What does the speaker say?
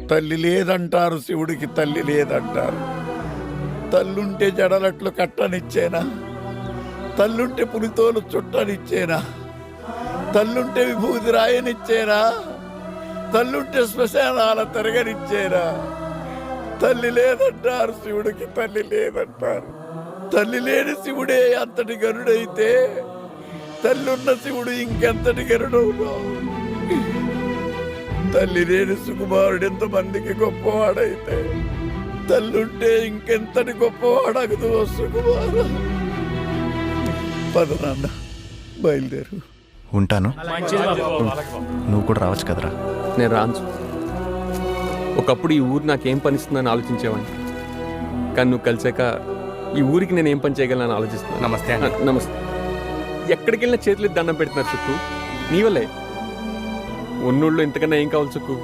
తల్లి లేదంటారు, శివుడికి తల్లి లేదంటారు. తల్లుంటే జడలట్లు కట్టనిచ్చేనా? తల్లుంటే పులితోలు చుట్టనిచ్చేనా? తల్లుంటే విభూతి రాయనిచ్చేనా? తల్లుంటే శ్మశానాల తిరగనిచ్చేనా? తల్లి లేదంటారు, శివుడికి తల్లి లేదంటారు. తల్లి లేని శివుడే అంతటి గరుడైతే తల్లున్న శివుడు ఇంకెంతటి గరుడవును? తల్లి లేని సుకుమారుడు ఎంతమందికి గొప్పవాడైతే తల్లుంటే ఇంకెంతటి గొప్పవాడగదు సుకుమారు. పద నాన్న, బయలుదేరు. ఉంటాను. నువ్వు కూడా రావచ్చు కదరా. నేను రాను. ఒకప్పుడు ఈ ఊరు నాకేం పనిస్తుందని ఆలోచించేవాడిని, కానీ నువ్వు కలిసాక ఈ ఊరికి నేను ఏం పని చేయగలను ఆలోచిస్తున్నాను. నమస్తే. నమస్తే. ఎక్కడికి వెళ్ళినా చేతులు దండం పెడుతున్నారు సుక్కు, నీ వల్లే. ఉన్నోళ్ళు ఇంతకన్నా ఏం కావాలి సుక్కు?